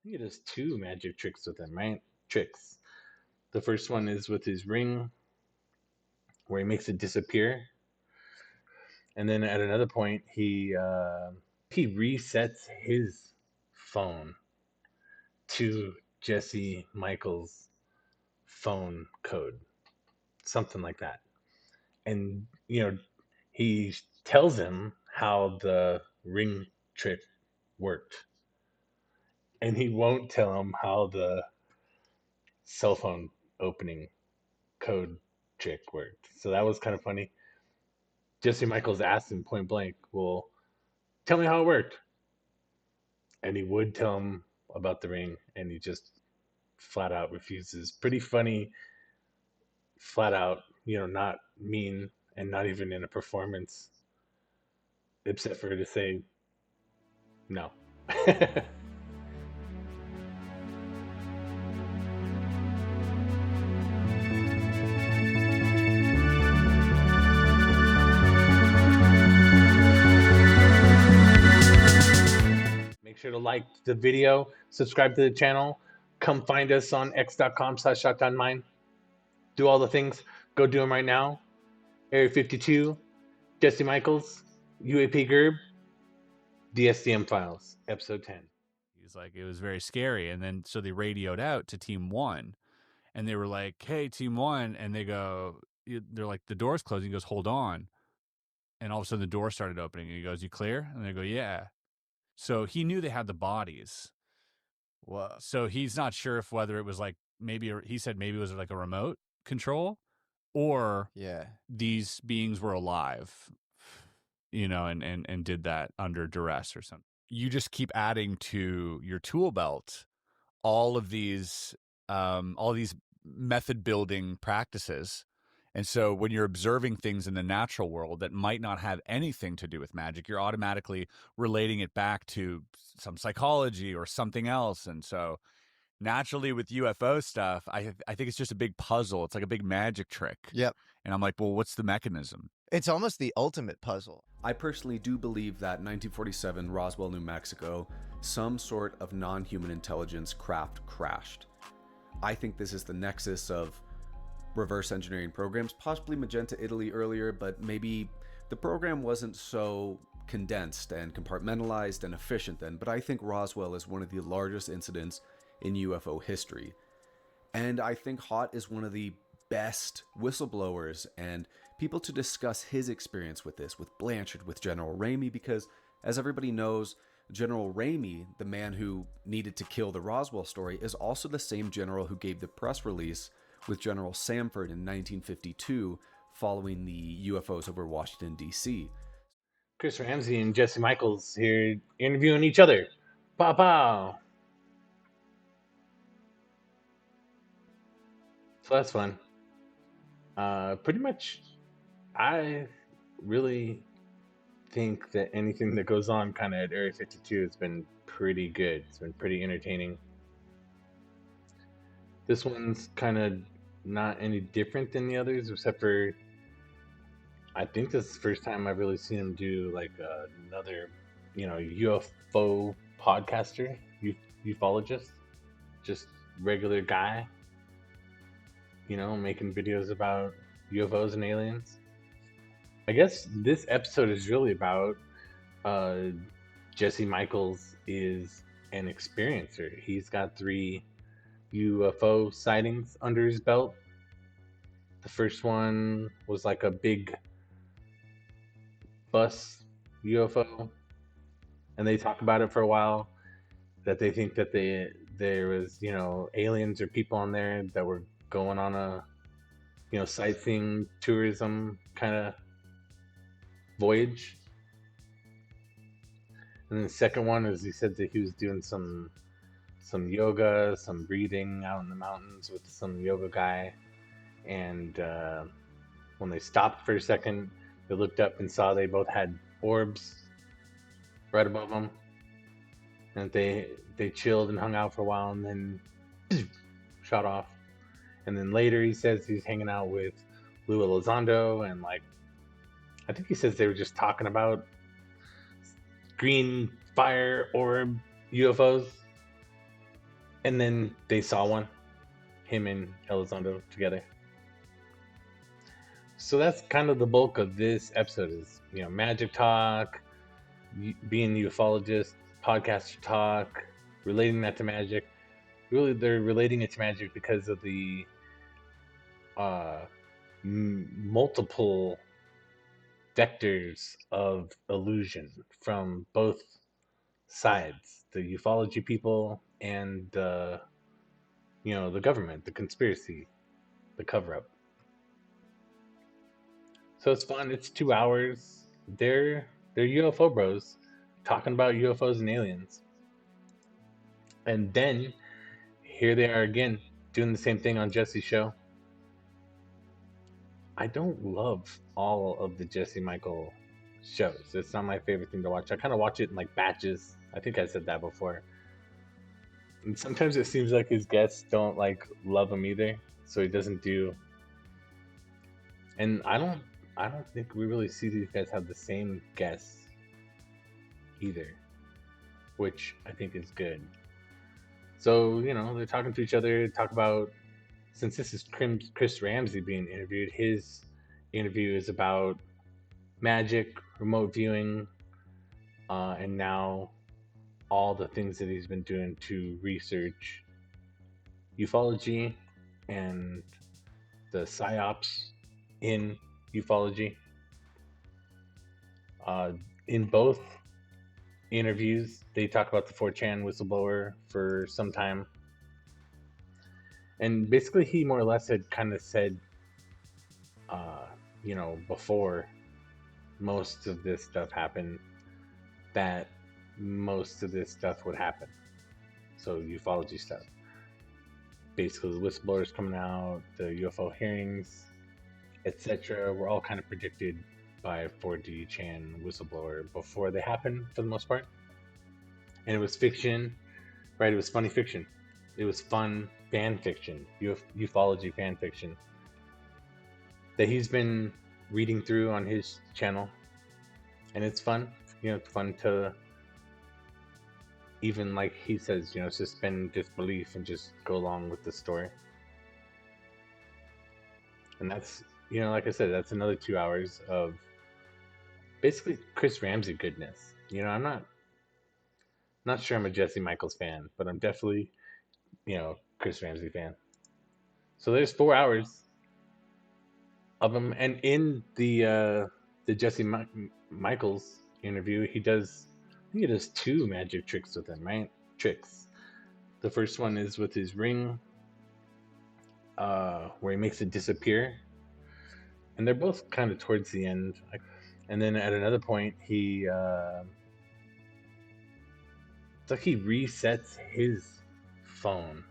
He does two magic tricks with him, right? Tricks. The first one is with his ring, where he makes it disappear, and then at another point he resets his phone to Jesse Michels' phone code, something like that. And he tells him how the ring trick worked, and he won't tell him how the cell phone opening code trick worked. So that was kind of funny. Jesse Michels asked him point blank, "Well, tell me how it worked." And he would tell him about the ring, and he just flat out refuses. Pretty funny, flat out, not mean, and not even in a performance, except for to say no. Make sure to like the video, subscribe to the channel, come find us on x.com/shotgunmine. Do all the things. Go do them right now. Area52, Jesse Michels, UAP Gerb, the SDM files, episode 10. He's like, it was very scary. And then so they radioed out to Team 1, and they were like, hey, Team 1. And they're like, the door's closing. He goes, hold on. And all of a sudden the door started opening, and he goes, you clear? And they go, yeah. So he knew they had the bodies. Whoa. So he's not sure if whether it was like he said maybe it was like a remote control, or these beings were alive, and did that under duress or something. You just keep adding to your tool belt all these method building practices. And so when you're observing things in the natural world that might not have anything to do with magic, you're automatically relating it back to some psychology or something else. And so naturally with UFO stuff, I think it's just a big puzzle. It's like a big magic trick. Yep. And I'm like, well, what's the mechanism? It's almost the ultimate puzzle. I personally do believe that 1947 Roswell, New Mexico, some sort of non-human intelligence craft crashed. I think this is the nexus of reverse engineering programs, possibly Magenta Italy earlier, but maybe the program wasn't so condensed and compartmentalized and efficient then. But I think Roswell is one of the largest incidents in UFO history. And I think Haut is one of the best whistleblowers and people to discuss his experience with this, with Blanchard, with General Ramey, because as everybody knows, General Ramey, the man who needed to kill the Roswell story, is also the same general who gave the press release with General Samford in 1952 following the UFOs over Washington, D.C. Chris Ramsay and Jesse Michels here interviewing each other. Pow pow. So that's fun. Pretty much, I really think that anything that goes on kind of at Area 52 has been pretty good. It's been pretty entertaining. This one's kind of not any different than the others, except for I think this is the first time I've really seen him do like another, UFO podcaster, ufologist, just regular guy, making videos about UFOs and aliens. I guess this episode is really about Jesse Michels is an experiencer. He's got 3 UFO sightings under his belt. The first one was like a big bus UFO, and they talk about it for a while, that they think that there was aliens or people on there that were going on a sightseeing tourism kind of voyage. And then the second one is he said that he was doing some yoga, some breathing out in the mountains with some yoga guy, and when they stopped for a second, they looked up and saw they both had orbs right above them, and they chilled and hung out for a while, and then shot off. And then later he says he's hanging out with Lou Elizondo, and I think he says they were just talking about green fire orb UFOs. And then they saw one, him and Elizondo together. So that's kind of the bulk of this episode is, magic talk, being ufologist, podcaster talk, relating that to magic. Really, they're relating it to magic because of the multiple vectors of illusion from both sides, the ufology people and the government, the conspiracy, the cover-up. So it's fun. It's 2 hours. They're UFO bros talking about UFOs and aliens. And then here they are again doing the same thing on Jesse's show. I don't love all of the Jesse Michel shows. It's not my favorite thing to watch. I kind of watch it in like batches. I think I said that before. And sometimes it seems like his guests don't like love him either, so he doesn't do. And I don't think we really see these guys have the same guests either, which I think is good. So, they're talking to each other, talk about, since this is Chris Ramsay being interviewed, his interview is about magic, remote viewing, and now all the things that he's been doing to research ufology and the psyops in ufology. In both interviews, they talk about the 4chan whistleblower for some time. And basically, he more or less had kind of said, before most of this stuff happened, that most of this stuff would happen. So, ufology stuff. Basically, the whistleblowers coming out, the UFO hearings, etc., were all kind of predicted by 4chan whistleblower before they happened, for the most part. And it was fiction, right? It was funny fiction. It was fun fan fiction, ufology fan fiction, that he's been reading through on his channel. And it's fun. It's fun to, even like he says, suspend disbelief and just go along with the story. And that's, like I said, that's another 2 hours of basically Chris Ramsay goodness. I'm not sure I'm a Jesse Michels fan, but I'm definitely, Chris Ramsay fan. So there's 4 hours of him, and in the Jesse Michels interview, I think he does 2 magic tricks with him, right? Tricks. The first one is with his ring, where he makes it disappear, and they're both kind of towards the end. And then at another point, it's like he resets his phone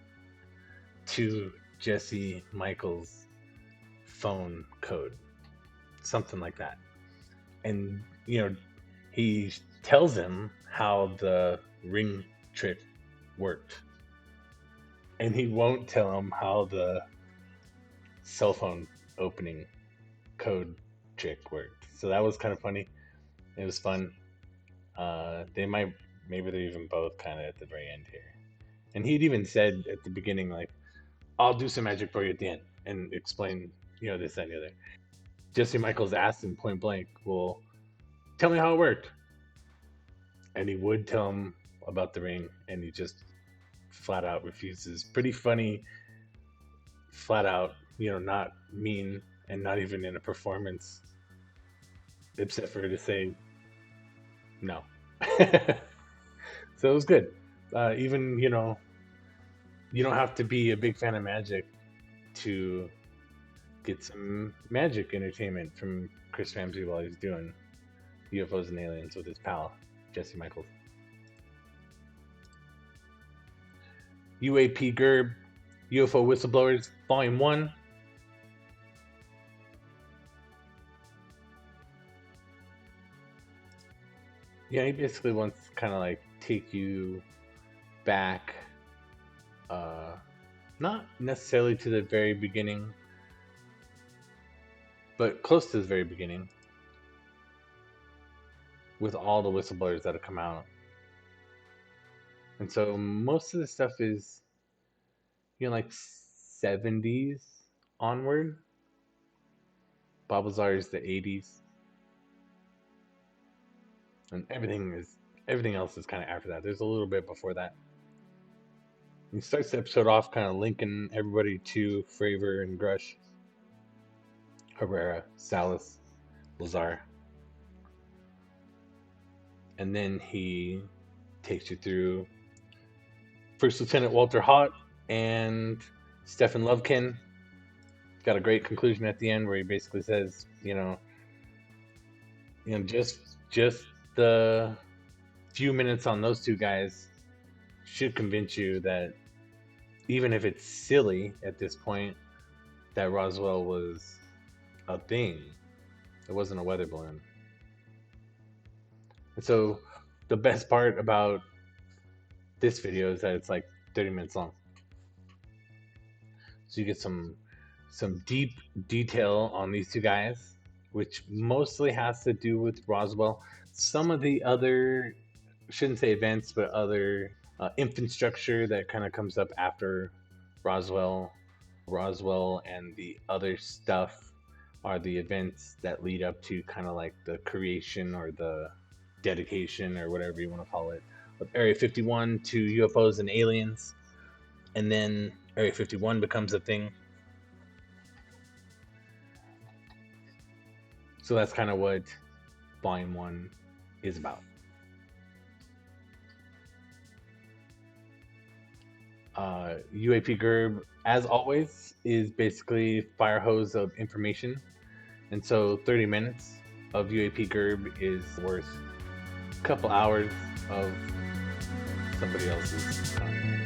to Jesse Michels' phone code, something like that. And he tells him how the ring trick worked, and he won't tell him how the cell phone opening code trick worked. So that was kind of funny. It was fun. Maybe they're even both kind of at the very end here. And he'd even said at the beginning, like, I'll do some magic for you at the end and explain, this, that, and the other. Jesse Michels asked him point blank, well, tell me how it worked. And he would tell him about the ring, and he just flat out refuses. Pretty funny, flat out, not mean, and not even in a performance, except for to say no. So it was good. Even, you don't have to be a big fan of magic to get some magic entertainment from Chris Ramsay while he's doing UFOs and Aliens with his pal, Jesse Michels. UAP Gerb, UFO Whistleblowers, Volume 1. Yeah, he basically wants to kind of like take you back, not necessarily to the very beginning, but close to the very beginning, with all the whistleblowers that have come out. And so most of the stuff is like 70s onward. Bob Lazar is the 80s. And everything else is kind of after that. There's a little bit before that. He starts the episode off kind of linking everybody to Fravor and Grush, Herrera, Salas, Lazar. And then he takes you through First Lieutenant Walter Haut and Stefan Lovekin. Got a great conclusion at the end where he basically says, just the few minutes on those two guys should convince you that even if it's silly at this point, that Roswell was a thing. It wasn't a weather balloon. And so the best part about this video is that it's like 30 minutes long. So you get some deep detail on these two guys, which mostly has to do with Roswell. Some of the other, shouldn't say events, but other infrastructure that kind of comes up after Roswell and the other stuff are the events that lead up to kind of like the creation or the dedication or whatever you want to call it of Area 51 to UFOs and Aliens. And then Area 51 becomes a thing. So that's kind of what Volume 1 is about. UAP Gerb, as always, is basically fire hose of information. And so 30 minutes of UAP Gerb is worth a couple hours of somebody else's content.